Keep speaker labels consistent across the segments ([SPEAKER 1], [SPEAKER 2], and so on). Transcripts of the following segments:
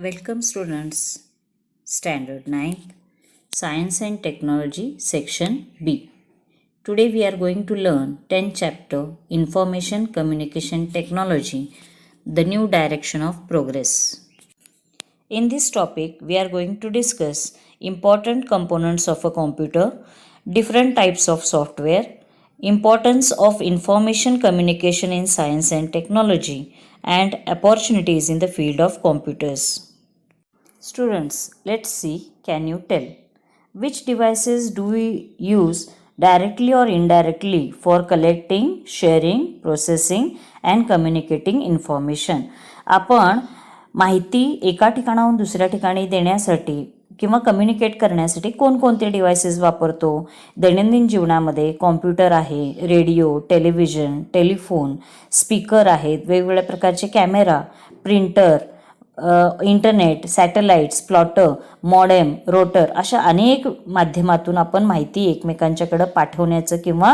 [SPEAKER 1] Welcome students, Standard 9th, Science and Technology Section B. Today we are going to learn 10th chapter Information Communication Technology, the new direction of progress. In this topic we are going to discuss important components of a computer, different types of software, importance of information communication in science and technology, and opportunities in the field of computers. Students, let's see, can you tell which devices do we use directly or indirectly for collecting, sharing, processing and communicating information? आपण माहिती एका ठिकाणाहून दुसऱ्या ठिकाणी देण्यासाठी किंवा communicate करण्यासाठी कोणकोणते डिव्हायसेस वापरतो? दैनंदिन जीवनामध्ये कॉम्प्युटर आहे, रेडिओ, टेलिव्हिजन, टेलिफोन, स्पीकर आहेत, वेगवेगळ्या प्रकारचे camera, printer, internet, satellites, plotter, modem, rotor अशा अनेक माध्यमातून आपण माहिती एकमेकांच्याकडे पाठवण्याचं किंवा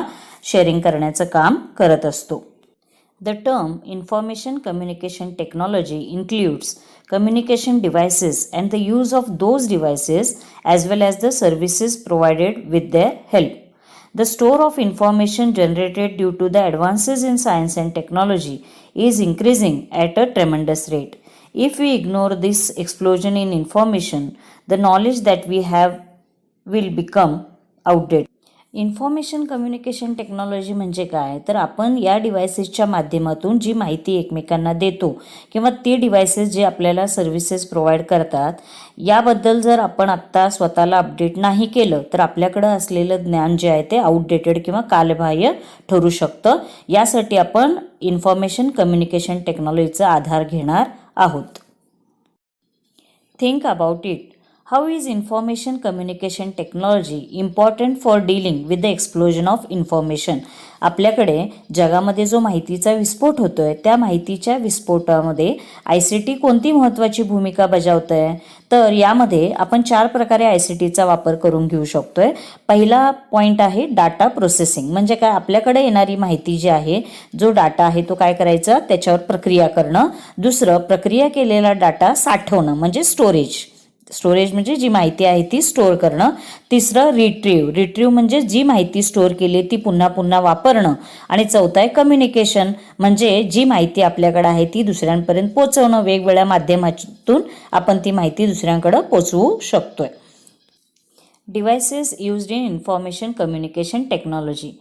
[SPEAKER 1] शेअरिंग करण्याचं काम करत असतो. The term information communication technology includes communication devices and the use of those devices as well as the services provided with their help. The store of information generated due to the advances in science and technology is increasing at a tremendous rate. If we ignore this explosion in information, the knowledge that we have will become outdated. Information communication technology म्हणजे काय? तर आपण या डिव्हायसेसच्या माध्यमातून जी माहिती एकमेकांना देतो किंवा ते डिव्हायसेस जे आपल्याला सर्व्हिसेस प्रोव्हाइड करतात याबद्दल जर आपण आत्ता स्वतःला अपडेट नाही केलं तर आपल्याकडं असलेलं ज्ञान जे आहे ते आउटडेटेड किंवा कालबाह्य ठरू शकतं. यासाठी आपण इन्फॉर्मेशन कम्युनिकेशन टेक्नॉलॉजीचा आधार घेणार आहोत. Think about it. How is information communication technology important for dealing with the explosion of information? आपल्याकडे जगामध्ये जो माहितीचा विस्फोट होतोय त्या माहितीच्या विस्फोटामध्ये ICT कोणती महत्त्वाची भूमिका बजावतोय? तर यामध्ये आपण 4 प्रकारे ICTचा वापर करून घेऊ शकतोय. पहिला पॉइंट आहे डाटा प्रोसेसिंग. म्हणजे काय? आपल्याकडे येणारी माहिती जी आहे, जो डाटा आहे तो काय करायचा? त्याच्यावर प्रक्रिया करणं. दुसरं, प्रक्रिया केलेला डाटा साठवणं म्हणजे स्टोरेज म्हणजे जी माहिती आहे ती स्टोअर करणं. तिसरं, रिट्रीव म्हणजे जी माहिती स्टोअर केली ती पुन्हा पुन्हा वापरणं. आणि चौथं आहे कम्युनिकेशन म्हणजे जी माहिती आपल्याकडे आहे ती दुसऱ्यांपर्यंत पोहोचवणं. वेगवेगळ्या माध्यमातून आपण ती माहिती दुसऱ्यांकडे पोहोचवू शकतोय. Devices used in information communication technology.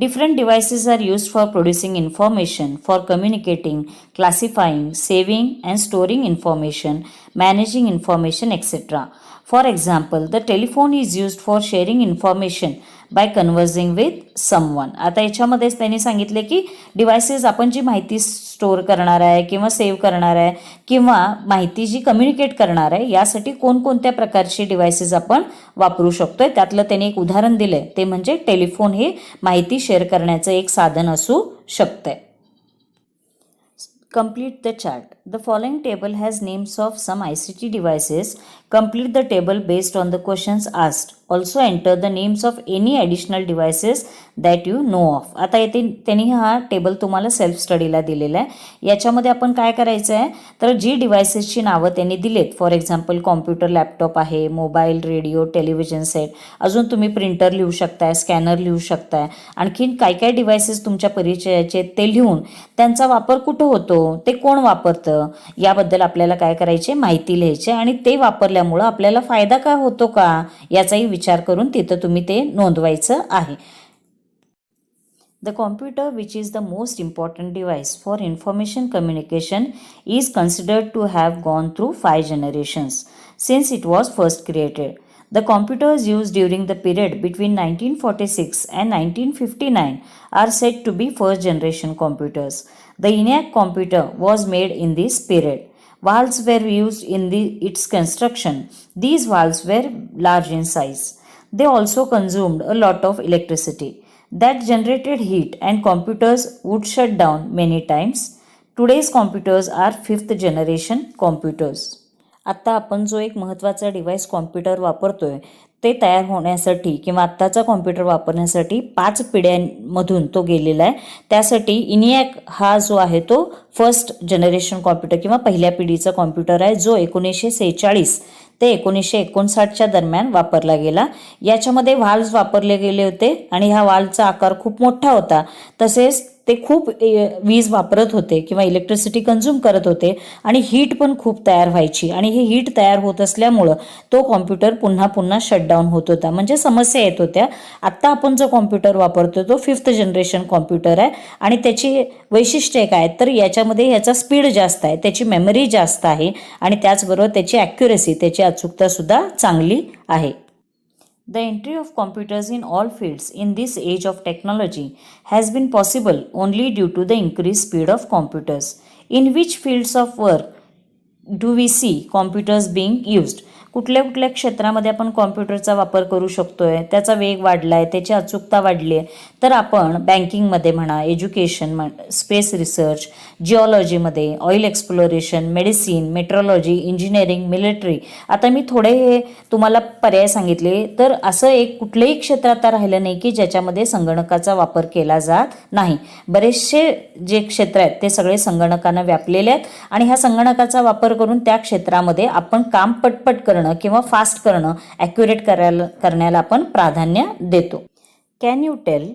[SPEAKER 1] Different devices are used for producing information, for communicating, classifying, saving and storing information, managing information, etc. For example, the telephone is used for sharing information by conversing with someone. आता याच्यामध्येच त्यांनी सांगितले की devices आपण जी माहिती store करणार आहे किंवा save करणार आहे किंवा माहिती जी कम्युनिकेट करणार आहे यासाठी कोणकोणत्या प्रकारचे डिव्हायसेस आपण वापरू शकतोय. त्यातलं त्यांनी एक उदाहरण दिलंय ते म्हणजे टेलिफोन हे माहिती शेअर करण्याचं एक साधन असू शकतंय. Complete the chart. The following table has names of some ICT devices. Complete the table based on the questions asked. Also enter the names of any additional devices that you know of. आता येथे त्यांनी हा table तुम्हाला self स्टडीला दिलेला आहे. याच्यामध्ये आपण काय करायचं आहे तर जी डिव्हायसेसची नावं त्यांनी दिलेत, फॉर एक्झाम्पल कॉम्प्युटर, लॅपटॉप आहे, मोबाईल, रेडिओ, टेलिव्हिजन सेट, अजून तुम्ही प्रिंटर लिहू शकताय, स्कॅनर लिहू शकताय, आणखीन काय काय डिव्हायसेस तुमच्या परिचयाचे ते लिहून त्यांचा वापर कुठं होतो, ते कोण वापरतं याबद्दल आपल्याला काय करायचे माहिती लिहायचे आणि ते वापरल्यामुळं आपल्याला फायदा काय होतो का याचाही विचार करून तिथं तुम्ही ते नोंदवायचं आहे. The computer, which is the most important device for information communication, is considered to have gone through 5 generations since it was first created. The computers used during the period between 1946 and 1959 are said to be first generation computers. The ENIAC computer was made in this period. Valves were used in its construction. These valves were large in size. They also consumed a lot of electricity that generated heat and computers would shut down many times. Today's computers are 5th generation computers. आता आपण जो एक महत्त्वाचा device computer वापरतोय ते तयार होण्यासाठी किंवा आत्ताचा कॉम्प्युटर वापरण्यासाठी 5 पिढ्यांमधून तो गेलेला आहे. त्यासाठी इनिॲक हा जो आहे तो फर्स्ट जनरेशन कॉम्प्युटर किंवा पहिल्या पिढीचा कॉम्प्युटर आहे, जो 1946 ते 1959च्या दरम्यान वापरला गेला. याच्यामध्ये व्हाल्व्स वापरले गेले होते आणि ह्या व्हाल्वचा आकार खूप मोठा होता. तसेच ते खूप वीज वापरत होते किंवा इलेक्ट्रिसिटी कन्झ्युम करत होते आणि हीट पण खूप तयार व्हायची आणि हे हीट तयार होत असल्यामुळं तो कॉम्प्युटर पुन्हा पुन्हा शटडाऊन होत होता, म्हणजे समस्या येत होत्या. आत्ता आपण जो कॉम्प्युटर वापरतो तो 5th जनरेशन कॉम्प्युटर आहे आणि त्याची वैशिष्ट्ये काय तर याच्यामध्ये याचा स्पीड जास्त आहे, त्याची मेमरी जास्त आहे आणि त्याचबरोबर त्याची ॲक्युरेसी, त्याची अचूकतासुद्धा चांगली आहे. The entry of computers in all fields in this age of technology has been possible only due to the increased speed of computers. In which fields of work do we see computers being used? कुठल्या कुठल्या क्षेत्रामध्ये आपण कॉम्प्युटरचा वापर करू शकतोय, त्याचा वेग वाढला आहे, त्याची अचूकता वाढली आहे. तर आपण बँकिंगमध्ये म्हणा, एज्युकेशन, स्पेस रिसर्च, जिओलॉजीमध्ये, oil exploration, medicine, metrology, engineering, military, आता मी थोडे हे तुम्हाला पर्याय सांगितले. तर असं एक कुठलंही क्षेत्र आता राहिलं नाही की ज्याच्यामध्ये संगणकाचा वापर केला जात नाही. बरेचसे जे क्षेत्र आहेत ते सगळे संगणकानं व्यापलेले आहेत आणि ह्या संगणकाचा वापर करून त्या क्षेत्रामध्ये आपण काम पटपट करणं किंवा फास्ट करणं, ॲक्युरेट करण्याला आपण प्राधान्य देतो. Can you tell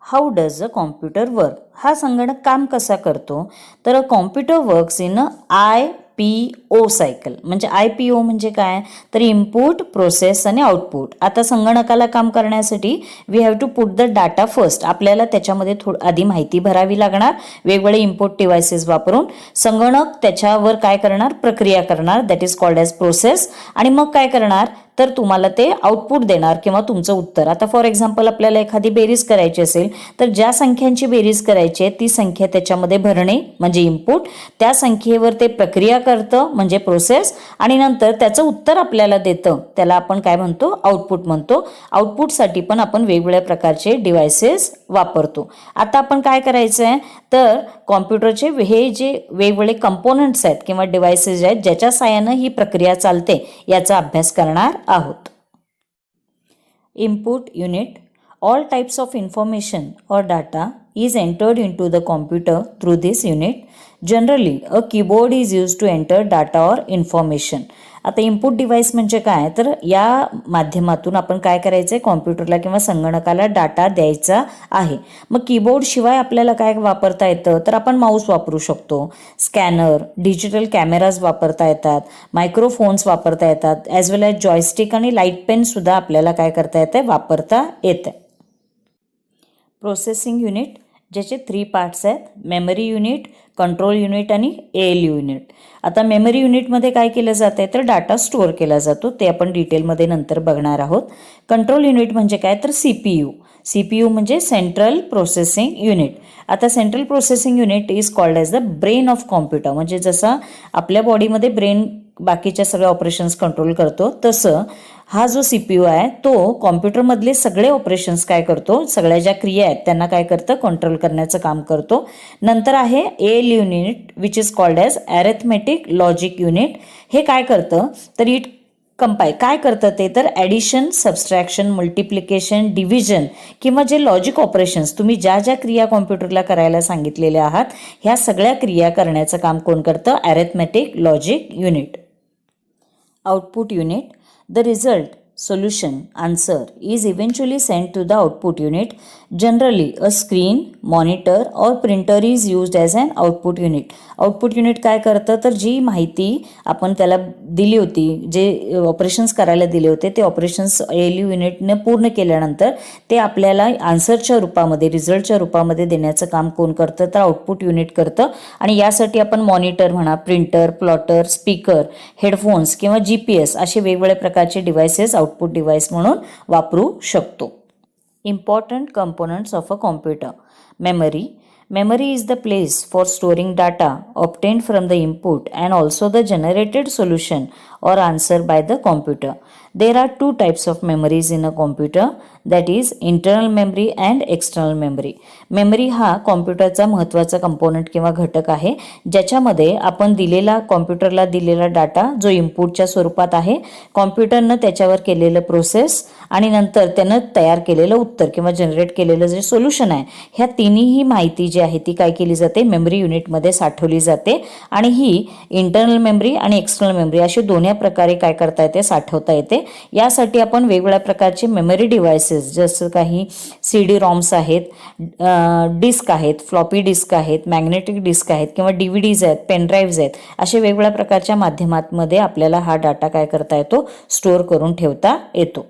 [SPEAKER 1] how does a computer work? हा संगणक काम कसा करतो? तर a computer works in IPO cycle. म्हणजे IPO म्हणजे काय तर इनपुट, प्रोसेस आणि आउटपुट. आता संगणकाला काम करण्यासाठी we have to put the data first. आपल्याला त्याच्यामध्ये आधी माहिती भरावी लागणार वेगवेगळे इनपुट डिव्हायसेस वापरून. संगणक त्याच्यावर काय करणार, प्रक्रिया करणार, that is called as process. आणि मग काय करणार तर तुम्हाला ते आउटपुट देणार किंवा तुमचं उत्तर. आता फॉर एक्झाम्पल आपल्याला एखादी बेरीज करायची असेल तर ज्या संख्यांची बेरीज करायची आहे ती संख्या त्याच्यामध्ये भरणे म्हणजे इनपुट, त्या संख्येवर ते प्रक्रिया करतं म्हणजे प्रोसेस आणि नंतर त्याचं उत्तर आपल्याला देतं, त्याला आपण काय म्हणतो, आउटपुट म्हणतो. आउटपुटसाठी पण आपण वेगवेगळ्या प्रकारचे डिव्हायसेस वापरतो. आता आपण काय करायचं आहे तर कॉम्प्युटरचे हे जे वेगवेगळे कंपोनंट्स आहेत किंवा डिव्हायसेस आहेत ज्याच्या साहाय्यानं ही प्रक्रिया चालते याचा अभ्यास करणार आहोत. Input unit. All types of information or data is entered into the computer through this unit. Generally, a keyboard is used to enter data or information. आता इनपुट डिव्हाइस म्हणजे काय तर या माध्यमातून आपण काय करायचं आहे, कॉम्प्युटरला किंवा संगणकाला डाटा द्यायचा आहे. मग कीबोर्ड शिवाय आपल्याला काय वापरता येतं तर आपण माऊस वापरू शकतो, स्कॅनर, डिजिटल कॅमेराज वापरता येतात, मायक्रोफोन्स वापरता येतात, ॲज वेल ॲज जॉयस्टिक आणि लाईट पेनसुद्धा आपल्याला काय करता येतं, वापरता येतं. प्रोसेसिंग युनिट ज्याचे 3 पार्ट्स आहेत, मेमरी युनिट, कंट्रोल युनिट आणि ALU युनिट. आता मेमरी युनिटमध्ये काय केलं जातं तर डाटा स्टोअर केला जातो, ते आपण डिटेलमध्ये नंतर बघणार आहोत. कंट्रोल युनिट म्हणजे काय तर CPU म्हणजे सेंट्रल प्रोसेसिंग युनिट. आता central processing unit is called as the brain of computer. म्हणजे जसं आपल्या बॉडीमध्ये ब्रेन बाकीच्या सगळ्या ऑपरेशन्स कंट्रोल करतो तसं हा जो CPU आहे तो कॉम्प्युटरमधले सगळे ऑपरेशन्स काय करतो, सगळ्या ज्या क्रिया आहेत त्यांना काय करतं, कंट्रोल करण्याचं काम करतो. नंतर आहे ALU unit which is called as arithmetic logic unit. हे काय करतं तर इट काय करतं ते तर ॲडिशन, सबस्ट्रॅक्शन, मल्टिप्लिकेशन, डिव्हिजन किंवा जे लॉजिक ऑपरेशन्स तुम्ही ज्या ज्या क्रिया कॉम्प्युटरला करायला सांगितलेल्या आहात ह्या सगळ्या क्रिया करण्याचं काम कोण करतं, arithmetic logic unit. Output unit. The result, solution, answer is eventually sent to the output unit. Generally, a screen, monitor or printer is used as an output unit. Output unit काय करतं तर जी माहिती आपण त्याला दिली होती, जे ऑपरेशन्स करायला दिले होते ते ऑपरेशन्स ALU युनिटने पूर्ण केल्यानंतर ते आपल्याला आन्सरच्या रूपामध्ये, रिझल्टच्या रूपामध्ये देण्याचं काम कोण करतं तर आउटपुट युनिट करतं. आणि यासाठी आपण मॉनिटर म्हणा, प्रिंटर, प्लॉटर, स्पीकर, हेडफोन्स किंवा GPS असे वेगवेगळ्या प्रकारचे डिव्हायसेस आउटपुट डिव्हाइस म्हणून वापरू शकतो. Important components of a computer. Memory. Memory is the place for storing data obtained from the input and also the generated solution or answer by the computer. There are two types of memories in a computer, that is internal memory and external memory. Memory हा कॉम्प्युटरचा महत्त्वाचा component किंवा घटक आहे, ज्याच्यामध्ये आपण कॉम्प्युटरला दिलेला data जो इनपुटच्या स्वरूपात आहे, कॉम्प्युटरनं त्याच्यावर केलेलं प्रोसेस आणि नंतर त्यानं तयार केलेलं उत्तर किंवा जनरेट केलेलं जे सोल्युशन आहे, ह्या तिन्ही माहिती जी आहे ती काय केली जाते, मेमरी युनिटमध्ये साठवली जाते. आणि ही इंटरनल मेमरी आणि एक्सटर्नल मेमरी अशी दोन्ही प्रकारे काय करता येते, साठवता येते. यासाठी आपण वेगवेगळ्या प्रकारचे मेमरी डिव्हाइसेस जसं काही CD रॉम्स आहेत, डिस्क आहेत, फ्लॉपी डिस्क आहेत, मॅग्नेटिक डिस्क आहेत किंवा DVDs आहेत, पेनड्राईव्हज आहेत, असे वेगवेगळ्या प्रकारच्या माध्यमांमध्ये आपल्याला हा डाटा काय करता येतो, स्टोअर करून ठेवता येतो.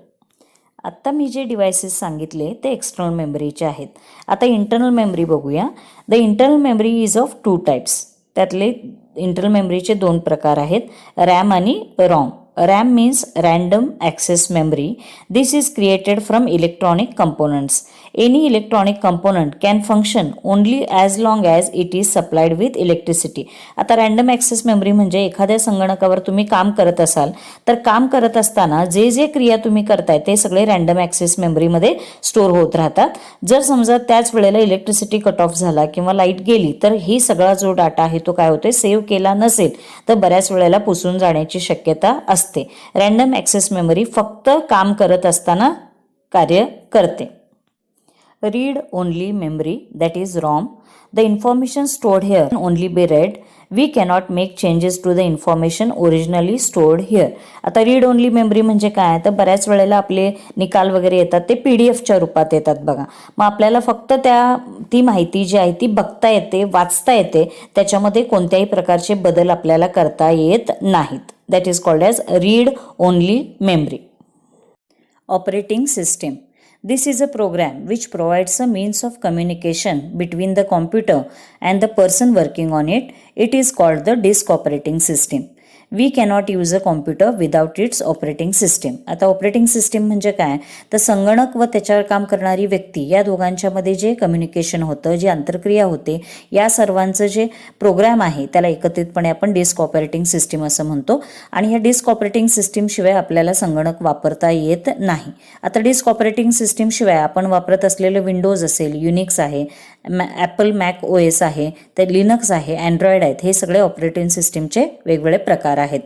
[SPEAKER 1] आत्ता मी जे डिव्हाइसेस सांगितले ते एक्सटर्नल मेमरीचे आहेत. आता इंटरनल मेमरी बघूया. The internal memory is of two types. त्यातले इंटरनल मेमरीचे दोन प्रकार आहेत, रॅम आणि ROM. RAM means random access memory. This is created from electronic components. Any electronic component can function only as long as it is supplied with electricity. आता random access memory म्हणजे एखाद्या संगणकावर तुम्ही काम करत असाल तर काम करत असताना जे जे क्रिया तुम्ही करताय ते सगळे रॅन्डम ॲक्सेस मेमरीमध्ये स्टोअर होत राहतात. जर समजा त्याच वेळेला इलेक्ट्रिसिटी कट ऑफ झाला किंवा लाईट गेली तर ही सगळा जो डाटा आहे तो काय होतोय, सेव्ह केला नसेल तर बऱ्याच वेळेला पुसून जाण्याची शक्यता असते. रॅन्डम ॲक्सेस मेमरी फक्त काम करत असताना कार्य करते. Read only memory, that is ROM. The information stored here can only be read. We cannot make changes to the information originally stored here. आता रीड ओनली मेमरी म्हणजे काय, तर बऱ्याच वेळेला आपले निकाल वगैरे येतात ते PDFच्या रूपात येतात बघा. मग आपल्याला फक्त ती माहिती जी आहे ती बघता येते, वाचता येते, त्याच्यामध्ये कोणत्याही प्रकारचे बदल आपल्याला करता येत नाहीत. That is called as read only memory. Operating system. This is a program which provides a means of communication between the computer and the person working on it. It is called the disk operating system. We cannot use a computer without its operating system. आता operating system म्हणजे काय, तर संगणक व त्याच्यावर काम करणारी व्यक्ती या दोघांच्यामध्ये जे कम्युनिकेशन होतं, जी आंतरक्रिया होते, या सर्वांचं जे प्रोग्राम आहे त्याला एकत्रितपणे आपण डिस्क ऑपरेटिंग सिस्टीम असं म्हणतो. आणि ह्या डिस्क ऑपरेटिंग सिस्टीमशिवाय आपल्याला संगणक वापरता येत नाही. आता डिस्क ऑपरेटिंग सिस्टीमशिवाय आपण वापरत असलेलं विंडोज असेल, युनिक्स आहे, ॲपल मॅक OS आहे, तर लिनक्स आहे, अँड्रॉइड आहेत, हे सगळे ऑपरेटिंग सिस्टीमचे वेगवेगळे प्रकार आहेत.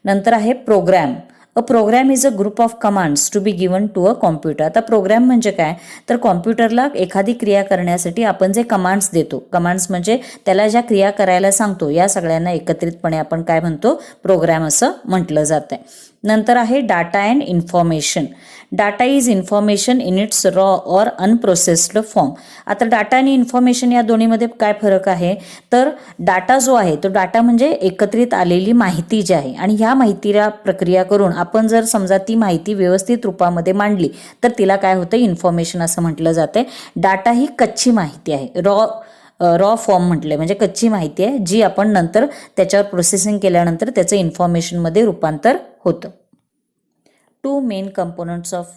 [SPEAKER 1] नंतर आहे program. A program is a group of commands to be given to a computer. आता प्रोग्राम म्हणजे काय, तर कॉम्प्युटरला एखादी क्रिया करण्यासाठी आपण जे कमांड्स देतो, कमांड्स म्हणजे त्याला ज्या क्रिया करायला सांगतो, या सगळ्यांना एकत्रितपणे आपण काय म्हणतो, प्रोग्राम असं म्हटलं जातं. नंतर आहे data and information. Data is information in its raw or unprocessed form. आता डाटा आणि इन्फॉर्मेशन या दोन्हीमध्ये काय फरक आहे, तर डाटा जो आहे तो डाटा म्हणजे एकत्रित आलेली माहिती जी आहे, आणि ह्या माहितीला प्रक्रिया करून आपण जर समजा ती माहिती व्यवस्थित रूपामध्ये मांडली तर तिला काय होतं, इन्फॉर्मेशन असं म्हटलं जाते. डाटा ही कच्ची माहिती आहे, रॉ फॉर्म म्हटले म्हणजे कच्ची माहिती आहे, जी आपण नंतर त्याच्यावर प्रोसेसिंग केल्यानंतर त्याचं इन्फॉर्मेशनमध्ये रूपांतर होतं. Two main components of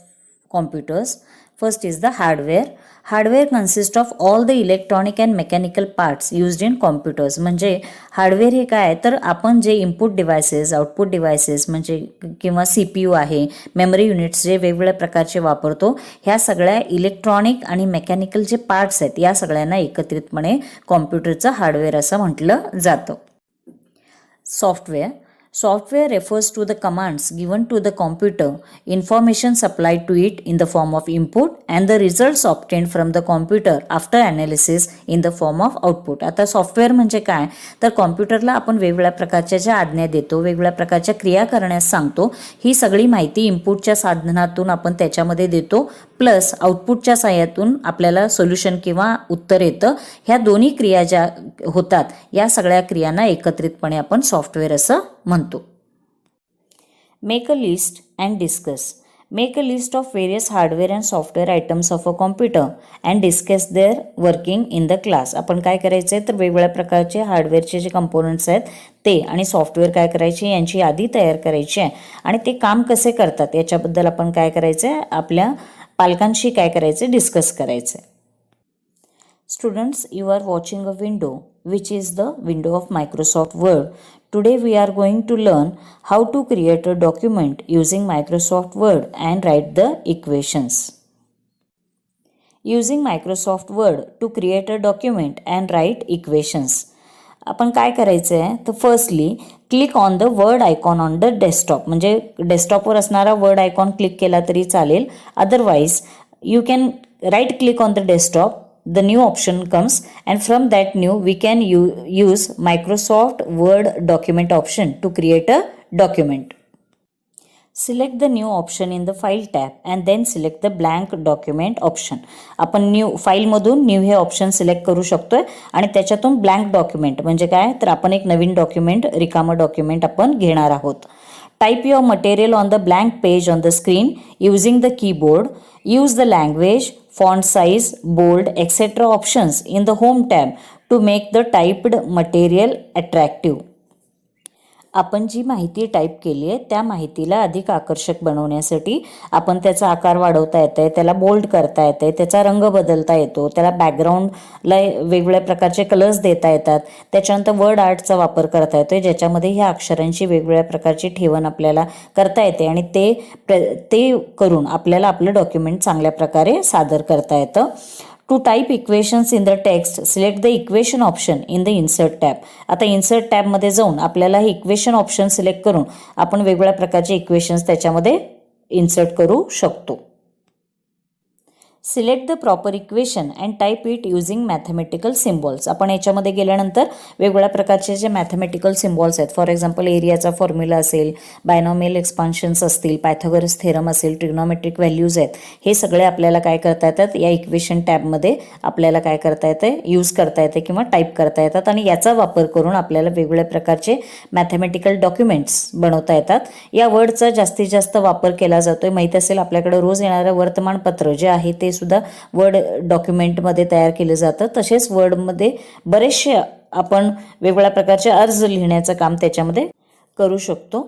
[SPEAKER 1] computers. First is the hardware. Hardware consists of all the electronic and mechanical parts used in computers. म्हणजे हार्डवेअर हे काय, तर आपण जे इनपुट डिव्हायसेस, आउटपुट डिव्हायसेस म्हणजे किंवा CPU आहे, मेमरी युनिट्स जे वेगवेगळ्या प्रकारचे वापरतो, ह्या सगळ्या इलेक्ट्रॉनिक आणि मेकॅनिकल जे पार्ट्स आहेत या सगळ्यांना एकत्रितपणे कॉम्प्युटरचं हार्डवेअर असं म्हटलं जातं. Software. Software refers to the commands given to the computer, information supplied to it in the form of input, and the results obtained from the computer after analysis in the form of output. आता software म्हणजे काय, तर कॉम्प्युटरला आपण वेगवेगळ्या प्रकारच्या ज्या आज्ञा देतो, वेगवेगळ्या प्रकारच्या क्रिया करण्यास सांगतो, ही सगळी माहिती इनपुटच्या साधनातून आपण त्याच्यामध्ये देतो, प्लस आउटपुटच्या साह्यातून आपल्याला सोल्युशन किंवा उत्तर येतं. ह्या दोन्ही क्रिया ज्या होतात या सगळ्या क्रियांना एकत्रितपणे आपण सॉफ्टवेअर असं म्हणतो. Make a list and discuss. Make a list of various hardware and software items of a computer and discuss their working in the class. आपण काय करायचं आहे, तर वेगवेगळ्या प्रकारचे हार्डवेअरचे जे कंपोनंट्स आहेत ते आणि सॉफ्टवेअर काय करायचे यांची यादी तयार करायची आहे, आणि ते काम कसे करतात याच्याबद्दल आपण काय करायचं आहे, आपल्या पालकांशी काय करायचं, डिस्कस करायचं. Students, you are watching a window which is the window of Microsoft Word. Today we are going to learn how to create a document using Microsoft Word and write the equations. Using Microsoft Word to create a document and write equations. आपण काय करायचं आहे तर firstly click on the word icon on the desktop, म्हणजे डेस्कटॉपवर असणारा word icon click केला तरी चालेल. Otherwise you can write click on the desktop, the new option comes, and from that new we can use Microsoft Word document option to create a document. Select the new option in the file tab and then select the blank document option. आपण new फाईलमधून new हे option select करू शकतोय आणि त्याच्यातून blank document म्हणजे काय तर आपण एक नवीन डॉक्युमेंट, रिकामं डॉक्युमेंट आपण घेणार आहोत. Type your material on the blank page on the screen using the keyboard. Use the language, font size, bold, etc. options in the home tab to make the typed material attractive. आपण जी माहिती type केली आहे त्या माहितीला अधिक आकर्षक बनवण्यासाठी आपण त्याचा आकार वाढवता येत आहे, त्याला बोल्ड करता येते, त्याचा रंग बदलता येतो, त्याला बॅकग्राऊंडला वेगवेगळ्या प्रकारचे कलर्स देता येतात. त्याच्यानंतर वर्ड आर्टचा वापर करता येतो ज्याच्यामध्ये ह्या अक्षरांची वेगवेगळ्या प्रकारची ठेवण आपल्याला करता येते आणि ते करून आपल्याला आपलं डॉक्युमेंट चांगल्या प्रकारे सादर करता येतं. To type equations in the text, select the equation option in the insert tab. आता insert tab मध्ये जाऊन आपल्याला हे इक्वेशन ऑप्शन सिलेक्ट करून आपण वेगवेगळ्या प्रकारचे इक्वेशन्स त्याच्यामध्ये इन्सर्ट करू शकतो. Select the proper equation and type it using mathematical symbols. आपण याच्यामध्ये गेल्यानंतर वेगवेगळ्या प्रकारचे जे मॅथमॅटिकल सिम्बॉल्स आहेत, फॉर एक्झाम्पल एरियाचा फॉर्म्युला असेल, बायनॉमियल एक्सपान्शन्स असतील, पायथागोरस थेरम असेल, ट्रिग्नॉमेट्रिक व्हॅल्यूज आहेत, हे सगळे आपल्याला काय करता येतात या इक्वेशन टॅबमध्ये आपल्याला काय करता येते, यूज करता येते किंवा टाईप करता येतात आणि याचा वापर करून आपल्याला वेगवेगळ्या प्रकारचे मॅथमॅटिकल डॉक्युमेंट्स बनवता येतात. या वर्डचा जास्तीत जास्त वापर केला जातोय. माहीत असेल आपल्याकडे रोज येणारं वर्तमानपत्र जे आहे ते सुद्धा वर्ड डॉक्युमेंटमध्ये तयार केलं जातं. तसेच वर्डमध्ये बरेचसे आपण वेगवेगळ्या प्रकारचे अर्ज लिहिण्याचं काम त्याच्यामध्ये करू शकतो.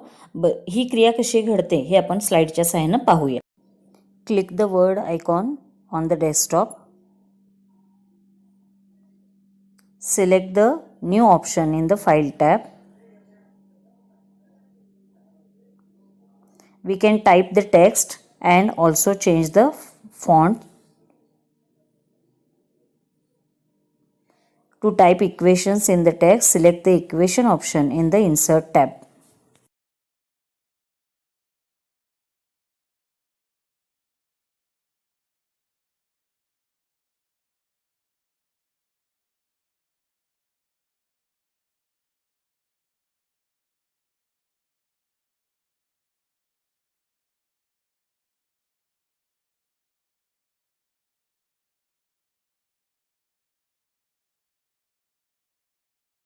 [SPEAKER 1] ही क्रिया कशी घडते हे आपण स्लाइडच्या सहाय्याने पाहूया. Click the word icon on the desktop. Select the new option in the file tab. We can type the text and also change the font. To type equations in the text, select the equation option in the insert tab.